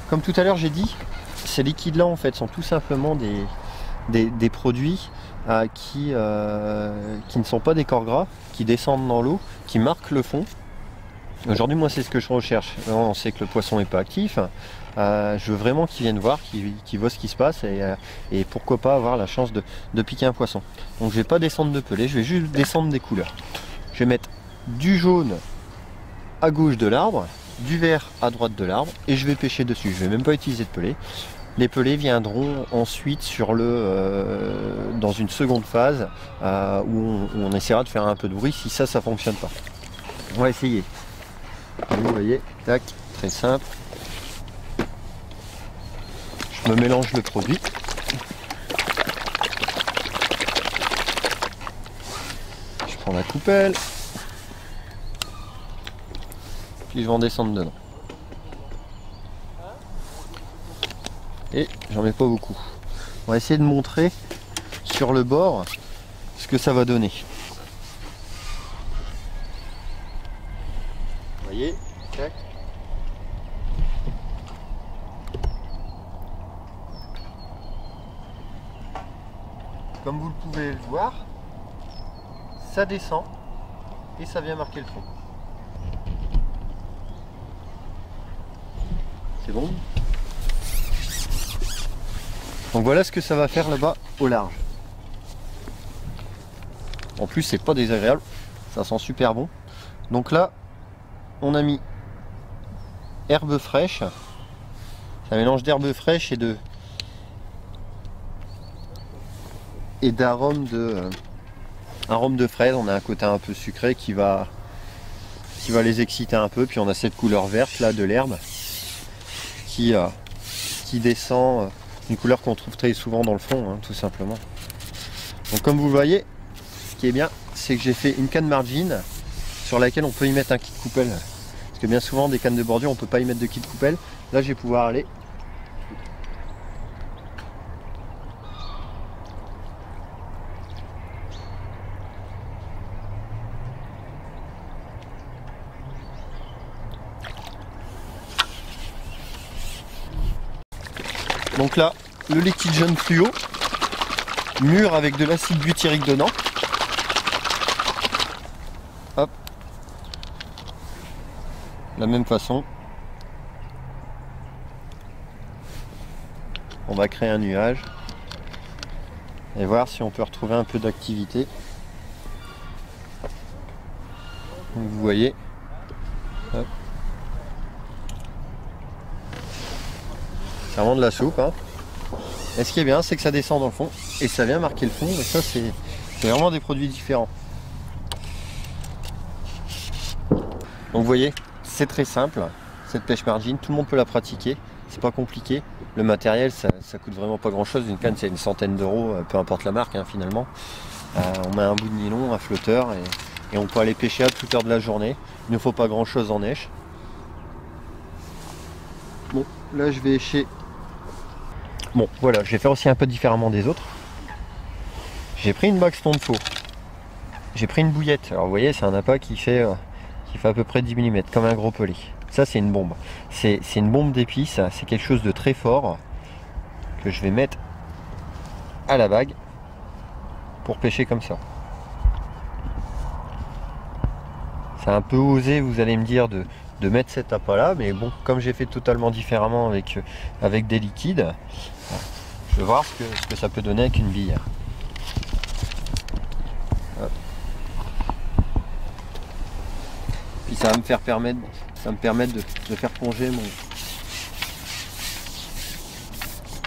comme tout à l'heure j'ai dit, ces liquides là en fait sont tout simplement des produits qui ne sont pas des corps gras, qui descendent dans l'eau, qui marquent le fond. Aujourd'hui moi c'est ce que je recherche. On sait que le poisson n'est pas actif. Je veux vraiment qu'il vienne voir, qu'il voit ce qui se passe et pourquoi pas avoir la chance de piquer un poisson. Donc je vais pas descendre de pelé, je vais juste descendre des couleurs. Je vais mettre du jaune à gauche de l'arbre, du vert à droite de l'arbre et je vais pêcher dessus. Je vais même pas utiliser de pelé. Les pelés viendront ensuite dans une seconde phase où on essaiera de faire un peu de bruit si ça fonctionne pas. On va essayer. Vous voyez, tac, très simple. Je me mélange le produit. Je prends la coupelle. Puis je vais en descendre dedans. Et j'en mets pas beaucoup. On va essayer de montrer sur le bord ce que ça va donner. Vous voyez, tac. Comme vous le pouvez le voir, ça descend et ça vient marquer le fond. C'est bon? Donc voilà ce que ça va faire là-bas au large. En plus c'est pas désagréable, ça sent super bon. Donc là on a mis herbe fraîche. C'est un mélange d'herbe fraîche et d'arôme de fraise. On a un côté un peu sucré qui va les exciter un peu. Puis on a cette couleur verte là de l'herbe qui descend. Une couleur qu'on trouve très souvent dans le fond, hein, tout simplement. Donc comme vous le voyez, ce qui est bien, c'est que j'ai fait une canne margine sur laquelle on peut y mettre un kit coupelle. Parce que bien souvent, des cannes de bordure, on ne peut pas y mettre de kit coupelle. Là, je vais pouvoir aller. Donc là, le liquide jaune fluo, mûr avec de l'acide butyrique dedans. Hop. De la même façon. On va créer un nuage. Et voir si on peut retrouver un peu d'activité. Vous voyez. Hop. C'est vraiment de la soupe, hein. Et ce qui est bien, c'est que ça descend dans le fond et ça vient marquer le fond. Et ça, c'est vraiment des produits différents. Donc vous voyez, c'est très simple, cette pêche margine. Tout le monde peut la pratiquer. C'est pas compliqué. Le matériel, ça coûte vraiment pas grand chose. Une canne, c'est une centaine d'euros, peu importe la marque, hein, finalement. On met un bout de nylon, un flotteur et on peut aller pêcher à toute heure de la journée. Il ne faut pas grand chose en neige. Bon, là je vais écher. Bon, voilà, je vais faire aussi un peu différemment des autres. J'ai pris une Baxton de faux. J'ai pris une bouillette. Alors vous voyez, c'est un appât qui fait à peu près 10 mm, comme un gros pelé. Ça, c'est une bombe. C'est une bombe d'épices. C'est quelque chose de très fort que je vais mettre à la bague pour pêcher comme ça. C'est un peu osé, vous allez me dire, de mettre cet appât là, mais bon, comme j'ai fait totalement différemment avec des liquides, je vais voir ce que ça peut donner avec une bille. Hop. Puis ça va me permettre de faire plonger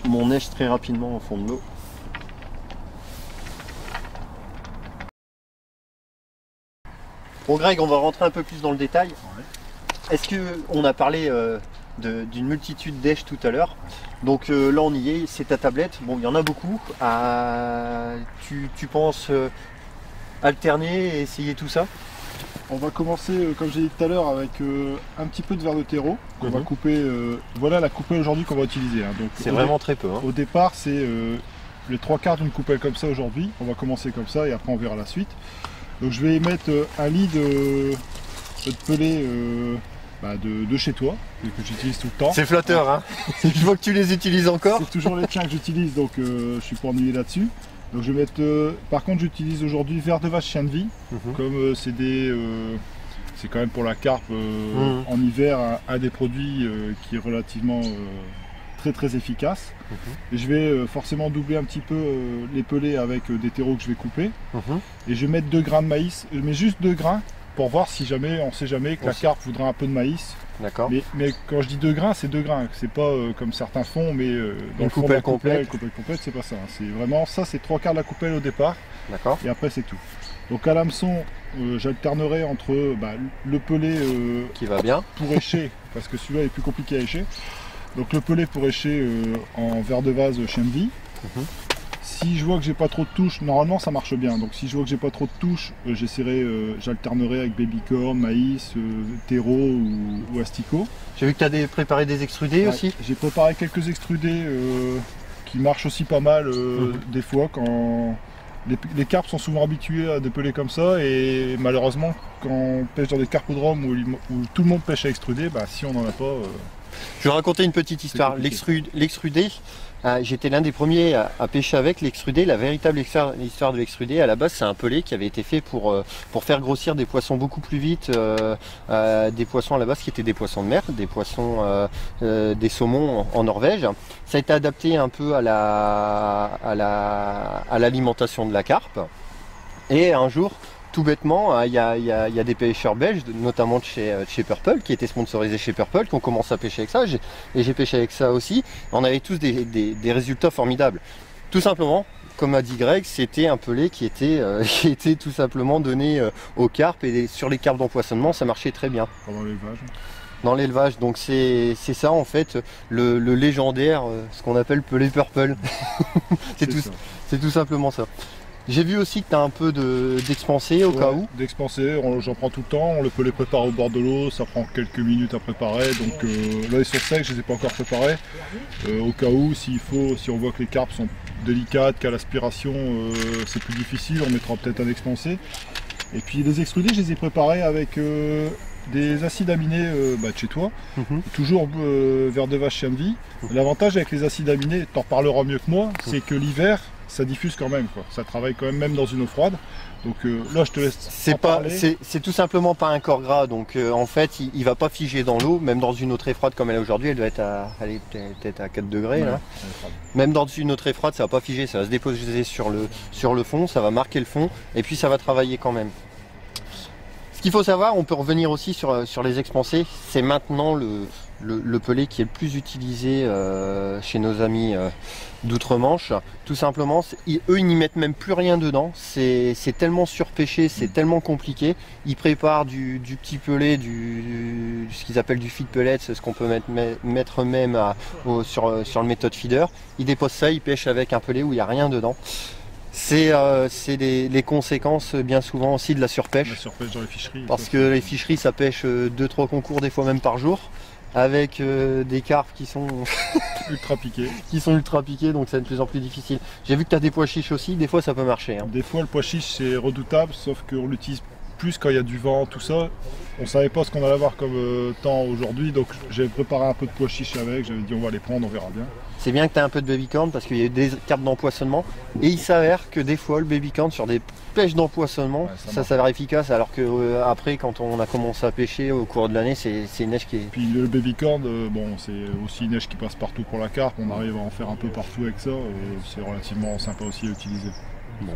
mon neige très rapidement au fond de l'eau. Bon Greg, on va rentrer un peu plus dans le détail. Est-ce qu'on a parlé d'une multitude d'èches tout à l'heure? Donc là on y est, c'est ta tablette. Bon, il y en a beaucoup. Tu penses alterner et essayer tout ça? On va commencer, comme j'ai dit tout à l'heure, avec un petit peu de verre de terreau. On va couper. Voilà la coupelle aujourd'hui qu'on va utiliser. Hein. C'est vraiment très peu. Hein. Au départ, c'est les 3/4 d'une coupelle comme ça aujourd'hui. On va commencer comme ça et après on verra la suite. Donc je vais y mettre un lit de pelé de chez toi, que j'utilise tout le temps. C'est flatteur, hein. Je vois que tu les utilises encore. C'est toujours les tiens que j'utilise, donc je suis pas ennuyé là-dessus. Donc je vais mettre. Par contre, j'utilise aujourd'hui verre de vache chien de vie, comme c'est quand même pour la carpe en hiver un des produits qui est relativement très efficace. Et je vais forcément doubler un petit peu les pelets avec des terreaux que je vais couper. Et je vais mettre 2 grains de maïs. Je mets juste 2 grains pour voir si jamais, on sait jamais, que la carpe voudra un peu de maïs. D'accord. Mais quand je dis 2 grains, c'est 2 grains. C'est pas comme certains font, mais dans une coupelle complète. Coupelle complète, c'est pas ça. C'est vraiment ça, c'est 3/4 de la coupelle au départ. D'accord. Et après, c'est tout. Donc à l'hameçon, j'alternerai entre le pelé qui va bien pour écher, parce que celui-là est plus compliqué à écher. Donc le pelé pour écher en verre de vase chien de vie. Si je vois que j'ai pas trop de touches, normalement ça marche bien. Donc si je vois que j'ai pas trop de touches, j'alternerai avec babycorn, maïs, terreau ou asticot. J'ai vu que tu as préparé des extrudés aussi. J'ai préparé quelques extrudés qui marchent aussi pas mal des fois quand les carpes sont souvent habituées à des pelés comme ça, et malheureusement quand on pêche dans des carpodromes où tout le monde pêche à extruder, si on n'en a pas. Je vais raconter une petite histoire. L'extrudé, j'étais l'un des premiers à pêcher avec l'extrudé. La véritable histoire de l'extrudé, à la base, c'est un pelé qui avait été fait pour faire grossir des poissons beaucoup plus vite. Des poissons à la base qui étaient des poissons de mer, des poissons, des saumons en Norvège. Ça a été adapté un peu à l'alimentation de la carpe. Et un jour, tout bêtement, il y a des pêcheurs belges, notamment de chez Purple, qui étaient sponsorisés chez Purple, qui ont commencé à pêcher avec ça, et j'ai pêché avec ça aussi. On avait tous des résultats formidables. Tout simplement, comme a dit Greg, c'était un pelé qui était tout simplement donné aux carpes, et sur les carpes d'empoisonnement, ça marchait très bien. Pendant l'élevage. Dans l'élevage, donc c'est ça en fait, le légendaire, ce qu'on appelle pelé Purple. c'est tout simplement ça. J'ai vu aussi que tu as un peu d'expansé au cas où. D'expansé, j'en prends tout le temps, on peut les préparer au bord de l'eau, ça prend quelques minutes à préparer. Donc là ils sont secs, je ne les ai pas encore préparés. Au cas où, si on voit que les carpes sont délicates, qu'à l'aspiration c'est plus difficile, on mettra peut-être un expansé. Et puis les extrudés, je les ai préparés avec des acides aminés de chez toi, toujours verre de vache chien de vie. L'avantage avec les acides aminés, tu en reparleras mieux que moi, c'est que l'hiver, ça diffuse quand même, quoi. Ça travaille quand même dans une eau froide. Donc là je te laisse. C'est tout simplement pas un corps gras, donc en fait il va pas figer dans l'eau, même dans une eau très froide comme elle est aujourd'hui, elle doit être peut-être à 4 degrés là. Même dans une eau très froide ça va pas figer, ça va se déposer sur le fond, ça va marquer le fond et puis ça va travailler quand même. Ce qu'il faut savoir, on peut revenir aussi sur les expansés, c'est maintenant le pelé qui est le plus utilisé chez nos amis d'outre-Manche. Tout simplement, eux ils n'y mettent même plus rien dedans, c'est tellement surpêché, c'est tellement compliqué. Ils préparent du petit pelé, ce qu'ils appellent du feed pellet, ce qu'on peut mettre même sur le méthode feeder. Ils déposent ça, ils pêchent avec un pelé où il n'y a rien dedans. C'est les conséquences bien souvent aussi de la surpêche. La surpêche dans les ficheries. Parce que les ficheries ça pêche 2-3 concours des fois même par jour. Avec des carpes qui sont ultra piquées. Donc c'est de plus en plus difficile. J'ai vu que tu as des pois chiches aussi, des fois ça peut marcher. Des fois le pois chiche c'est redoutable, sauf qu'on l'utilise plus quand il y a du vent, tout ça. On savait pas ce qu'on allait avoir comme temps aujourd'hui, donc j'ai préparé un peu de pois chiche avec, j'avais dit on va les prendre, on verra bien. C'est bien que tu aies un peu de babycorn parce qu'il y a eu des carpes d'empoisonnement et il s'avère que des fois le babycorn sur des pêches d'empoisonnement ça s'avère efficace, alors que après quand on a commencé à pêcher au cours de l'année c'est une neige qui est... Puis le babycorn, c'est aussi une neige qui passe partout pour la carpe, on arrive à en faire un peu partout avec ça, c'est relativement sympa aussi à utiliser. Bon.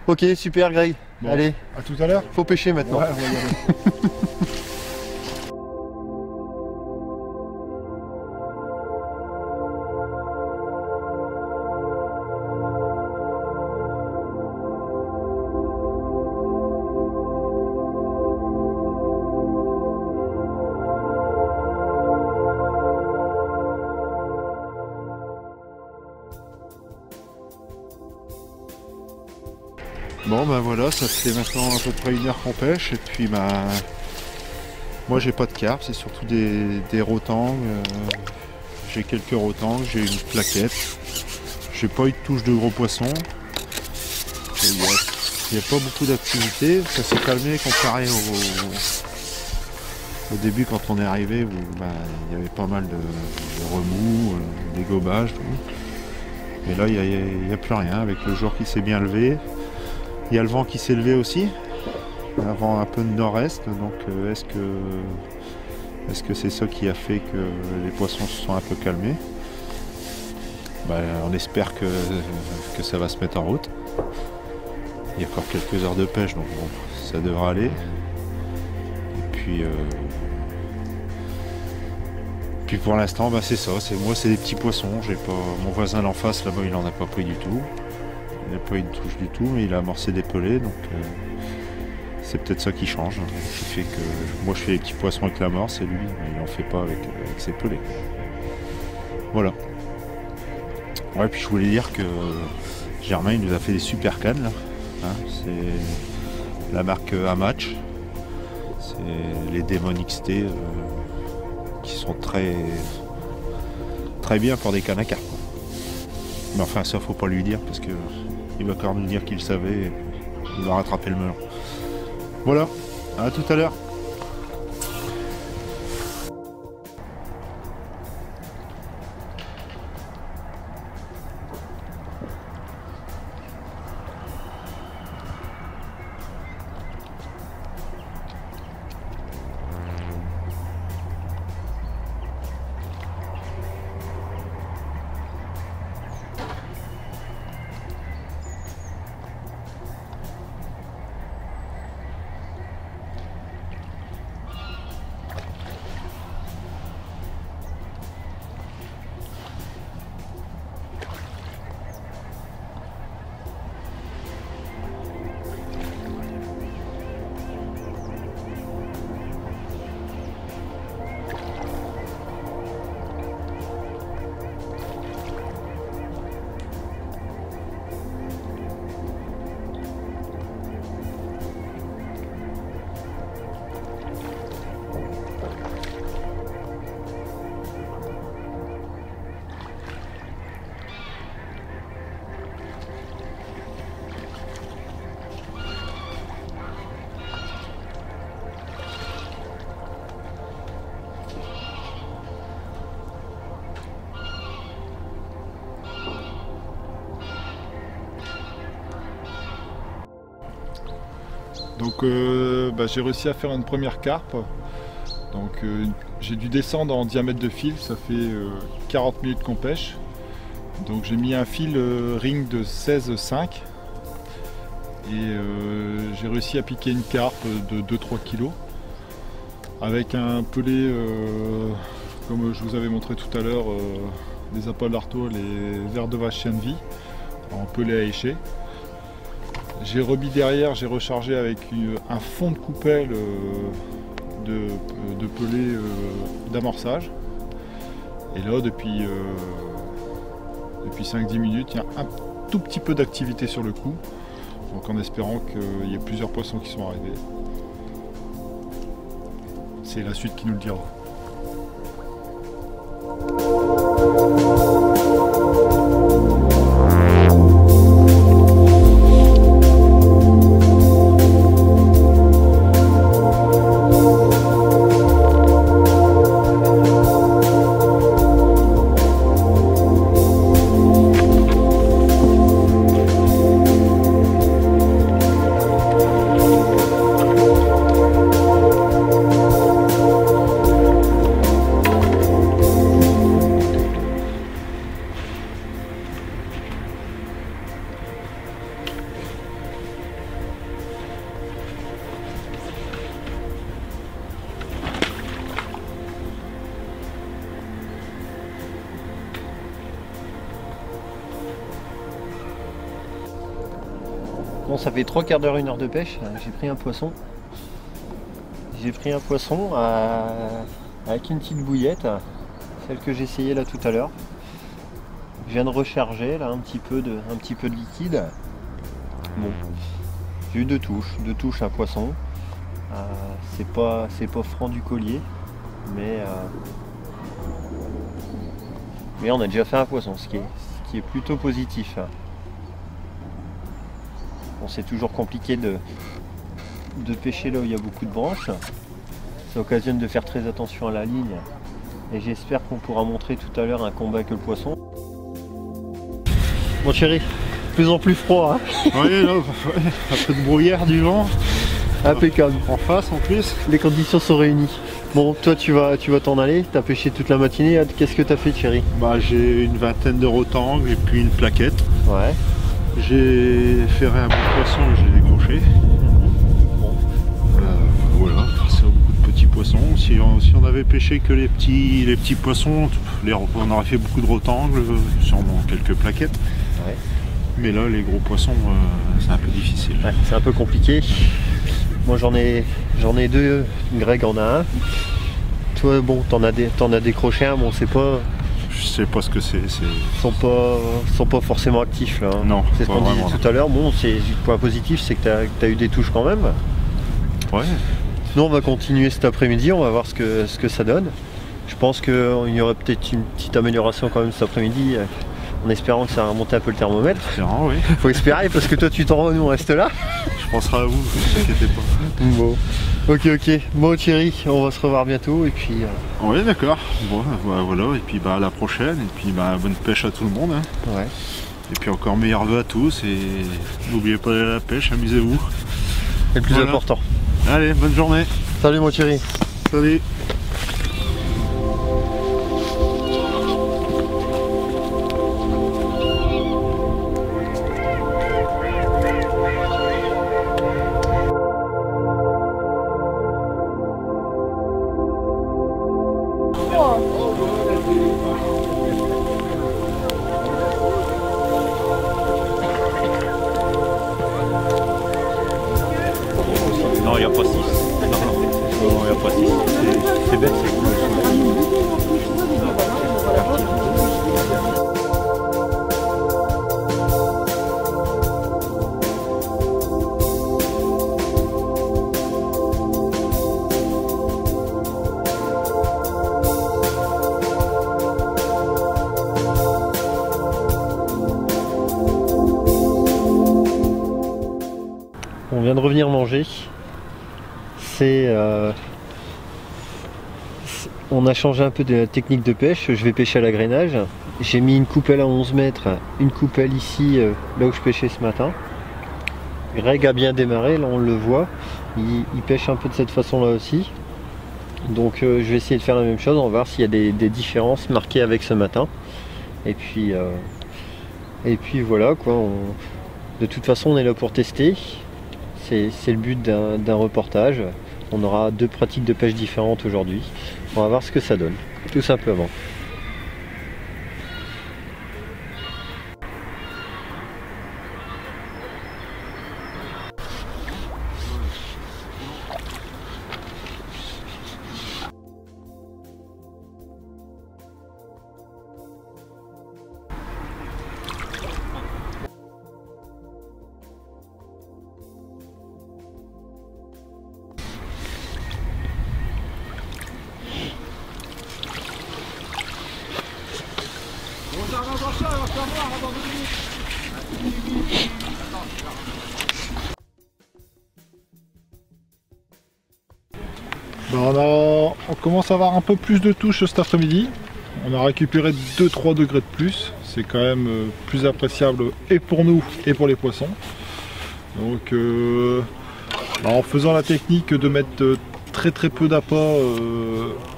Ok, super Greg, allez, à tout à l'heure. Faut pêcher maintenant. Ouais, on va y aller. Bon ben voilà, ça fait maintenant à peu près 1 heure qu'on pêche et puis moi j'ai pas de carpe, c'est surtout des rotangs, j'ai quelques rotangs, j'ai une plaquette, j'ai pas eu de touche de gros poissons, il n'y a pas beaucoup d'activité, ça s'est calmé comparé Au début, quand on est arrivé, il y avait pas mal de remous, des gobages, tout. Et là, il n'y a plus rien, avec le jour qui s'est bien levé. Il y a le vent qui s'est levé aussi, un vent un peu de nord-est, donc est-ce que c'est ça qui a fait que les poissons se sont un peu calmés? On espère que ça va se mettre en route. Il y a encore quelques heures de pêche, donc bon, ça devra aller. Et puis pour l'instant, c'est ça. Moi, c'est des petits poissons. Mon voisin d'en face, là-bas, il n'en a pas pris du tout. Il n'a pas eu de touche du tout, mais il a amorcé des pelés, donc c'est peut-être ça qui change, qui fait que moi, je fais les petits poissons avec l'amorce et lui, il n'en fait pas avec ses pelés. Voilà. Ouais, puis je voulais dire que Germain, il nous a fait des super cannes, là. Hein, c'est la marque Amatch. C'est les Demon XT qui sont très bien pour des cannes à carpe. Mais enfin, ça, faut pas lui dire parce que il va quand même nous dire qu'il savait et il va rattraper le melon. Voilà, à tout à l'heure. Donc j'ai réussi à faire une première carpe. Donc j'ai dû descendre en diamètre de fil, ça fait 40 minutes qu'on pêche. Donc j'ai mis un fil ring de 16,5 et j'ai réussi à piquer une carpe de 2-3 kg avec un pelé comme je vous avais montré tout à l'heure, des appâts d'arteau, les vers de vache chien de vie en pelé à écher. J'ai remis derrière, j'ai rechargé avec un fond de coupelle de pelé d'amorçage. Et là, depuis 5-10 minutes, il y a un tout petit peu d'activité sur le coup. Donc en espérant qu'il y ait plusieurs poissons qui sont arrivés. C'est la suite qui nous le dira. Bon, ça fait 3 quarts d'heure, 1 heure de pêche. J'ai pris un poisson. Avec une petite bouillette, celle que j'ai essayée là tout à l'heure. Je viens de recharger là un petit peu de liquide. Bon, j'ai eu deux touches un poisson. C'est pas franc du collier, mais on a déjà fait un poisson, ce qui est plutôt positif. Bon, c'est toujours compliqué de pêcher là où il y a beaucoup de branches. Ça occasionne de faire très attention à la ligne. Et j'espère qu'on pourra montrer tout à l'heure un combat avec le poisson. Bon chéri, de plus en plus froid, hein. Oui, là, un peu de brouillard, du vent. Impeccable. En face en plus. Les conditions sont réunies. Bon, toi tu vas t'en aller, t'as pêché toute la matinée. Qu'est-ce que t'as fait chéri? Bah, j'ai une vingtaine de rotangs et puis une plaquette. Ouais. J'ai ferré un bout de poisson et je l'ai décroché. Bon. Voilà, c'est beaucoup de petits poissons. Si on avait pêché que les petits poissons, on aurait fait beaucoup de rotangles, sûrement quelques plaquettes. Ouais. Mais là, les gros poissons, c'est un peu difficile. Ouais, c'est un peu compliqué. Moi j'en ai deux, Greg en a un. Toi bon, t'en as décroché un, bon c'est pas. Je sais pas ce que c'est. Sont pas forcément actifs là. Hein. Non, c'est ce pas qu'on disait vraiment, tout à l'heure. Bon, le point positif c'est que t'as eu des touches quand même. Ouais. Nous on va continuer cet après-midi, on va voir ce que ça donne. Je pense qu'il y aurait peut-être une petite amélioration quand même cet après-midi, en espérant que ça va remonter un peu le thermomètre. Espérant, oui. Faut espérer parce que toi tu t'en vas, nous on reste là. Je penserai à vous, ne vous inquiétez pas. Bon. Ok. Bon Thierry, on va se revoir bientôt et puis. Oui, d'accord. Bon, voilà, et puis à la prochaine, et puis bonne pêche à tout le monde. Hein. Ouais. Et puis encore meilleurs vœux à tous, et n'oubliez pas d'aller à la pêche, amusez-vous. C'est le plus Voilà. important. Allez, bonne journée. Salut mon Thierry. Salut. Non, il n'y a pas 6. Non, il n'y a pas 6. C'est bête, c'est cool. On vient de revenir manger. On a changé un peu de la technique de pêche. Je vais pêcher à l'agrainage. J'ai mis une coupelle à 11 mètres, une coupelle ici, là où je pêchais ce matin. Greg a bien démarré, là on le voit. Il pêche un peu de cette façon là aussi. Donc je vais essayer de faire la même chose. On va voir s'il y a des différences marquées avec ce matin. Et puis voilà quoi. De toute façon on est là pour tester. C'est le but d'un reportage. On aura deux pratiques de pêche différentes aujourd'hui. On va voir ce que ça donne, tout simplement. On commence à avoir un peu plus de touches cet après-midi. On a récupéré 2-3 degrés de plus. C'est quand même plus appréciable et pour nous et pour les poissons. Donc en faisant la technique de mettre très peu d'appât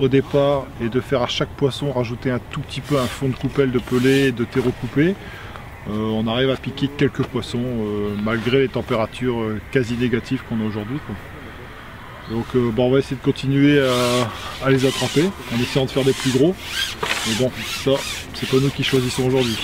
au départ et de faire à chaque poisson rajouter un tout petit peu un fond de coupelle de pelé et de terreau coupé, on arrive à piquer quelques poissons malgré les températures quasi négatives qu'on a aujourd'hui. Donc on va essayer de continuer à les attraper en essayant de faire des plus gros. Mais bon, ça, c'est pas nous qui choisissons aujourd'hui.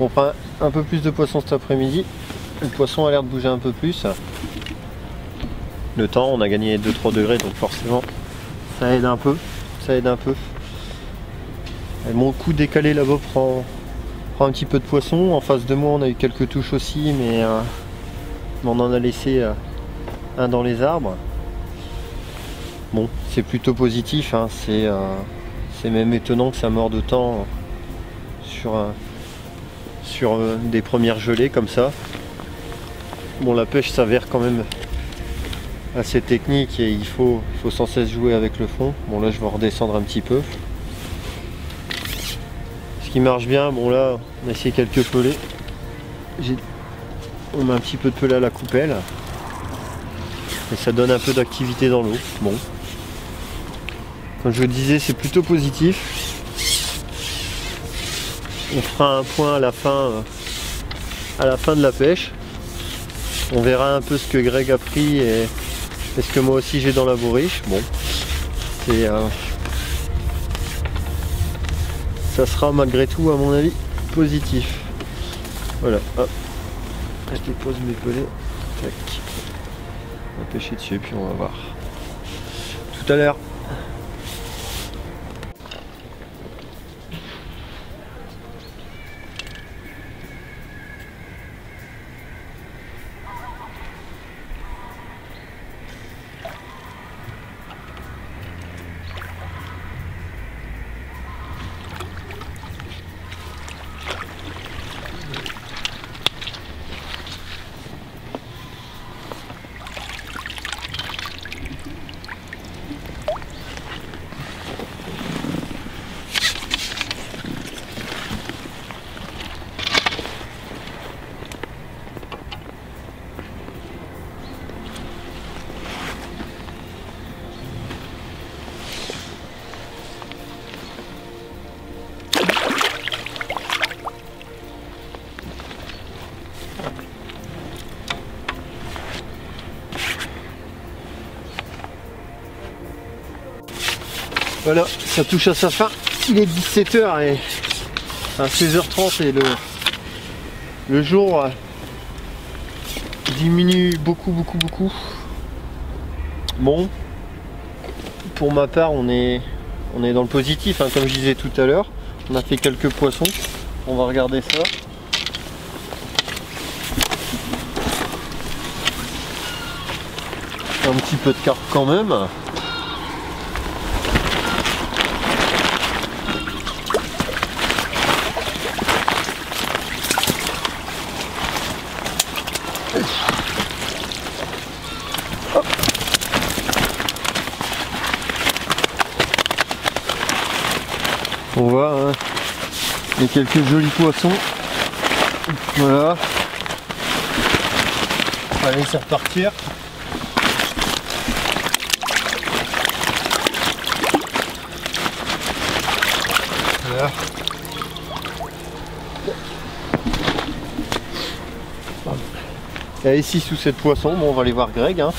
On prend un peu plus de poisson cet après-midi. Le poisson a l'air de bouger un peu plus. Le temps, on a gagné 2-3 degrés, donc forcément ça aide un peu. Ça aide un peu. Et mon coup décalé là-bas prend un petit peu de poisson. En face de moi, on a eu quelques touches aussi, mais on en a laissé un dans les arbres. Bon, c'est plutôt positif, hein. C'est même étonnant que ça morde autant sur des premières gelées comme ça. Bon, la pêche s'avère quand même assez technique et il faut sans cesse jouer avec le fond. Bon, là je vais redescendre un petit peu. Ce qui marche bien, bon là on a essayé quelques pelets. On met un petit peu de pelé à la coupelle et ça donne un peu d'activité dans l'eau. Bon, comme je vous disais, c'est plutôt positif. On fera un point à la fin de la pêche. On verra un peu ce que Greg a pris et ce que moi aussi j'ai dans la bourriche. Bon, ça sera malgré tout à mon avis positif. Voilà, hop, je dépose mes pelets. Tac. On va pêcher dessus puis on va voir. Tout à l'heure. Voilà, ça touche à sa fin. Il est 17h et à 16h30 et le jour diminue beaucoup. Bon, pour ma part, on est dans le positif, hein, comme je disais tout à l'heure. On a fait quelques poissons. On va regarder ça. Un petit peu de carpe quand même. On voit, hein, il y a quelques jolis poissons. Voilà. Allez, c'est repartir. Voilà. Et ici sous cette poisson, bon, on va aller voir Greg, hein.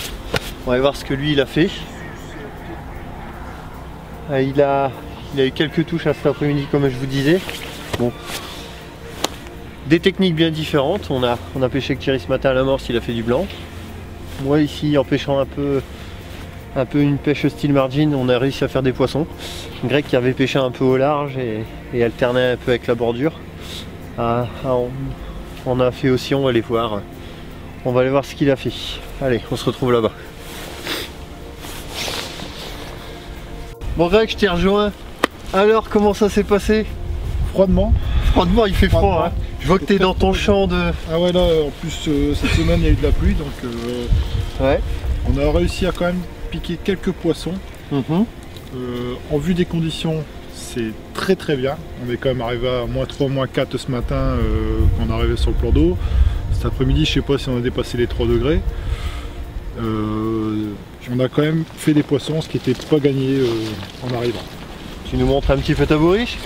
On va aller voir ce que lui il a fait. Il a eu quelques touches à cet après-midi comme je vous disais. Bon, des techniques bien différentes. On a pêché avec Thierry ce matin à la morse, il a fait du blanc. Moi ici, en pêchant un peu une pêche style margin, on a réussi à faire des poissons. Greg qui avait pêché un peu au large et alternait un peu avec la bordure. On a fait aussi, on va aller voir. On va aller voir ce qu'il a fait. Allez, on se retrouve là-bas. Bon Greg, je t'ai rejoint. Alors, comment ça s'est passé? Froidement. Froidement, il fait froid. Hein. Je vois que tu es dans ton champ de... Ah ouais, là, en plus, cette semaine, il y a eu de la pluie, donc ouais. On a réussi à quand même piquer quelques poissons. En vue des conditions, c'est très bien. On est quand même arrivé à -3, -4 ce matin quand on est arrivé sur le plan d'eau. Cet après-midi, je sais pas si on a dépassé les 3 degrés. On a quand même fait des poissons, ce qui n'était pas gagné en arrivant. Tu nous montres un petit peu ta bourriche?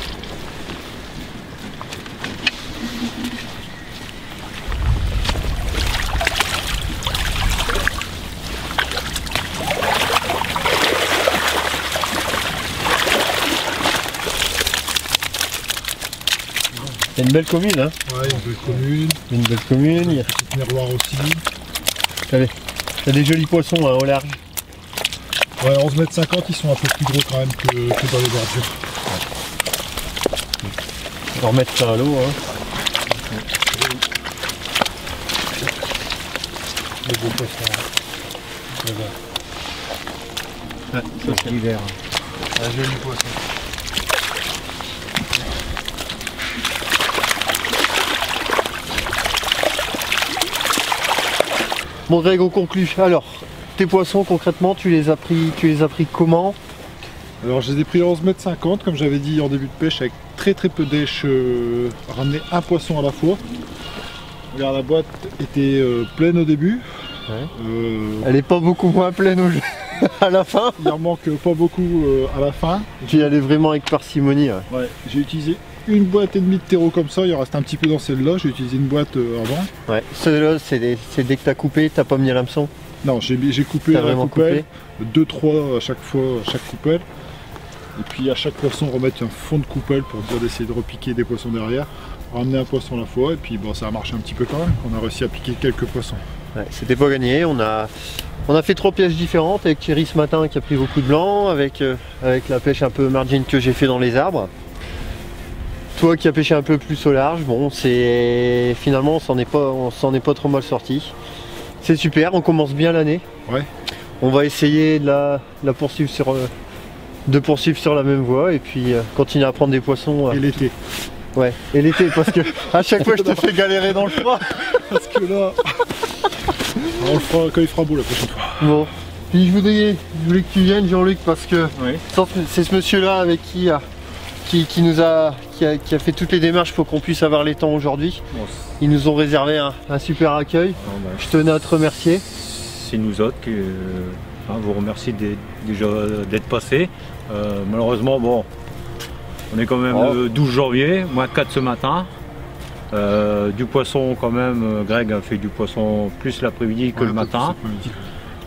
C'est une belle commune, hein. Ouais, une belle commune. Une belle commune. Il y a... Petite miroir aussi. T'as des jolis poissons hein, au large. Ouais, 11,50 m, ils sont un peu plus gros quand même que dans les bordures. On va remettre ça à l'eau. Hein. Les beaux poissons. Ouais, ça c'est l'hiver. Un joli poisson. Bon Greg, on conclut. Alors, tes poissons concrètement, tu les as pris comment? Alors je les ai pris à 11,50 m comme j'avais dit en début de pêche, avec très peu d'èches, ramener un poisson à la fois. Regarde, la boîte était pleine au début. Ouais. Elle est pas beaucoup moins pleine à la fin. Il en manque pas beaucoup à la fin. Puis elle est vraiment avec parcimonie. Ouais. Ouais, j'ai utilisé une boîte et demie de terreau comme ça, il en reste un petit peu dans celle-là, j'ai utilisé une boîte avant. Ouais, celle-là c'est dès que t'as coupé, t'as pas mis l'hameçon. Non, j'ai coupé à la coupelle, 2-3 à chaque fois, à chaque coupelle. Et puis à chaque poisson remettre un fond de coupelle pour dire d'essayer de repiquer des poissons derrière. Ramener un poisson à la fois et puis bon, ça a marché un petit peu quand même, on a réussi à piquer quelques poissons. Ouais, c'était pas gagné, on a fait 3 pièges différentes avec Thierry ce matin qui a pris beaucoup de blanc, avec la pêche un peu margin que j'ai fait dans les arbres. Toi qui as pêché un peu plus au large, bon c'est finalement on s'en est pas trop mal sorti. C'est super, on commence bien l'année. Ouais. On va essayer de la poursuivre sur la même voie et puis continuer à prendre des poissons. Et l'été. Ouais, et l'été parce que à chaque fois je te fais galérer dans le froid. Parce que là, on le fera quand il fera beau la prochaine fois. Bon, puis je voulais que tu viennes Jean-Luc parce que oui. C'est ce monsieur là avec qui a fait toutes les démarches pour qu'on puisse avoir les temps aujourd'hui. Bon, ils nous ont réservé un super accueil. Oh bah, je tenais à te remercier. C'est nous autres qui vous remercie déjà d'être passés. Malheureusement, bon, on est quand même 12 janvier, moins 4 ce matin. Du poisson quand même, Greg a fait du poisson plus l'après-midi que le matin.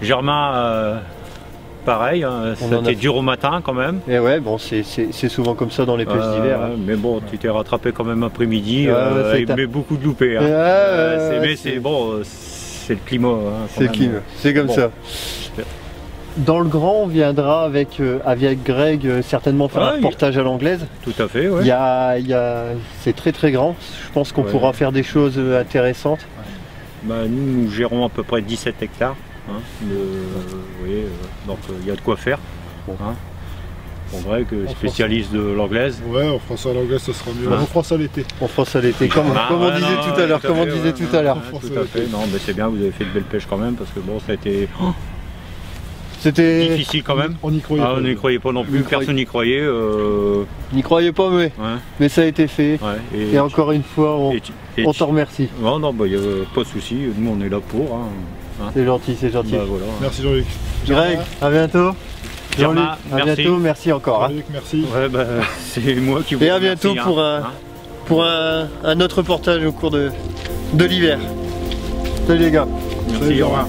Germain, pareil, c'était dur au matin quand même. Et ouais, bon, c'est souvent comme ça dans les pêches d'hiver. Hein. Mais bon, tu t'es rattrapé quand même après-midi, mais beaucoup de loupés. Hein. Mais c'est bon, c'est le climat. Hein, c'est le climat, c'est comme ça. Dans le grand, on viendra avec Greg certainement faire un reportage à l'anglaise. Tout à fait, ouais. C'est très grand, je pense qu'on pourra faire des choses intéressantes. Bah, nous gérons à peu près 17 hectares. Hein, vous voyez, donc il y a de quoi faire. Bon, hein. Bon, Greg, spécialiste de l'anglaise. Ouais, on fera ça à l'anglaise, ça sera mieux. On fera ça l'été. On fera ça l'été, comme on disait tout à l'heure. Comme on disait tout à l'heure. Tout à fait. Non, mais c'est bien, vous avez fait de belles pêches quand même, parce que bon, ça a été. C'était difficile quand même. On n'y croyait pas. On n'y croyait pas non plus, personne n'y croyait. N'y croyait pas, mais ça a été fait. Ouais, et encore une fois, on t'en remercie. Non, non, bah, y a pas de souci, nous on est là pour. Hein. C'est gentil, c'est gentil. Bah, voilà. Merci Jean-Luc. Greg, à bientôt. Jean-Luc, à bientôt, merci encore. Jean-Luc, merci. Ouais, bah, c'est moi qui vous remercie. Et à bientôt pour un autre reportage au cours de l'hiver. Salut les gars. Merci, au revoir.